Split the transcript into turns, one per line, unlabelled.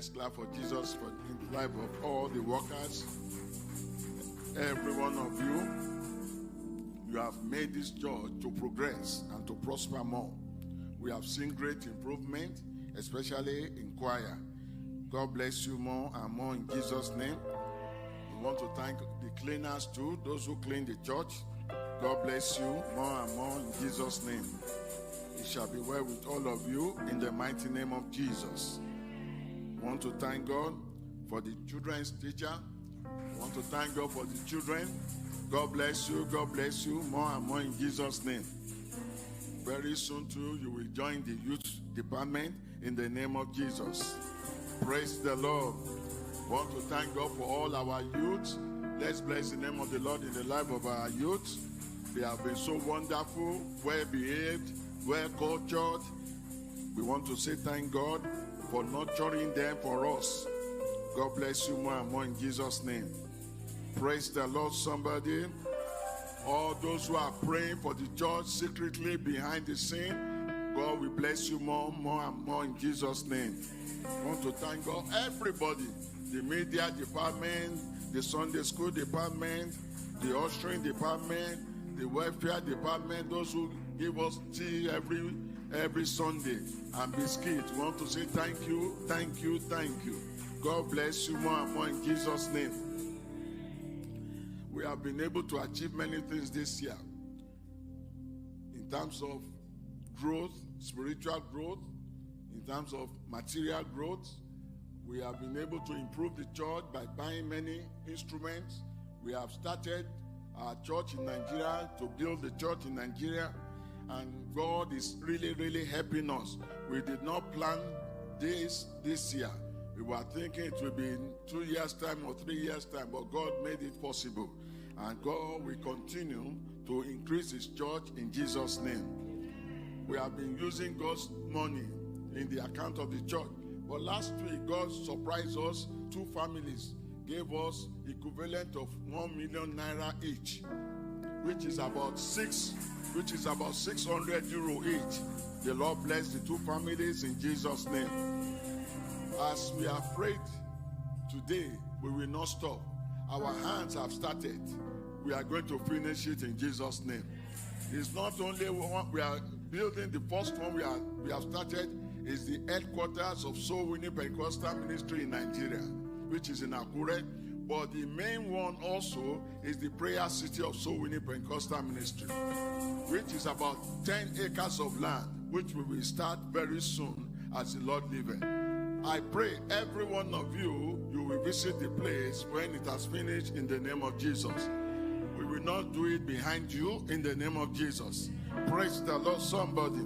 Let's clap for Jesus for in the life of all the workers. Every one of you, you have made this church to progress and to prosper more. We have seen great improvement, especially in choir. God bless you more and more in Jesus' name. We want to thank the cleaners too, those who clean the church. God bless you more and more in Jesus' name. It shall be well with all of you in the mighty name of Jesus. We want to thank God for the children's teacher. We want to thank God for the children. God bless you more and more in Jesus' name. Very soon too, you will join the youth department in the name of Jesus. Praise the Lord. We want to thank God for all our youth. Let's bless the name of the Lord in the life of our youth. They have been so wonderful, well-behaved, well-cultured. We want to say thank God for nurturing them for us. God bless you more and more in Jesus' name. Praise the Lord, somebody. All those who are praying for the church secretly behind the scene, God will bless you more and more in Jesus' name. I want to thank God, everybody, the media department, the Sunday school department, the ushering department, the welfare department, those who give us tea every Sunday and biscuits. We want to say thank you, thank you, thank you. God bless you more and more in Jesus' name. We have been able to achieve many things this year in terms of growth, spiritual growth, in terms of material growth. We have been able to improve the church by buying many instruments. We have started our church in Nigeria, to build the church in Nigeria, and God is really, really helping us. We did not plan this year. We were thinking it will be in 2 years' time or 3 years' time, but God made it possible. And God will continue to increase His church in Jesus' name. We have been using God's money in the account of the church. But last week, God surprised us. 2 families gave us equivalent of 1 million naira each, which is about 600 euro each. The Lord bless the 2 families in Jesus' name. As we are prayed today, we will not stop. Our hands have started. We are going to finish it in Jesus' name. It's not only one we are building. The first one we have started is the headquarters of Soul Winning Pentecostal Ministry in Nigeria, which is in Akure. But the main one also is the prayer city of Soul Winning Pentecostal Ministry, which is about 10 acres of land, which we will start very soon as the Lord liveth. I pray every one of you will visit the place when it has finished in the name of Jesus. We will not do it behind you in the name of Jesus. Praise the Lord, somebody.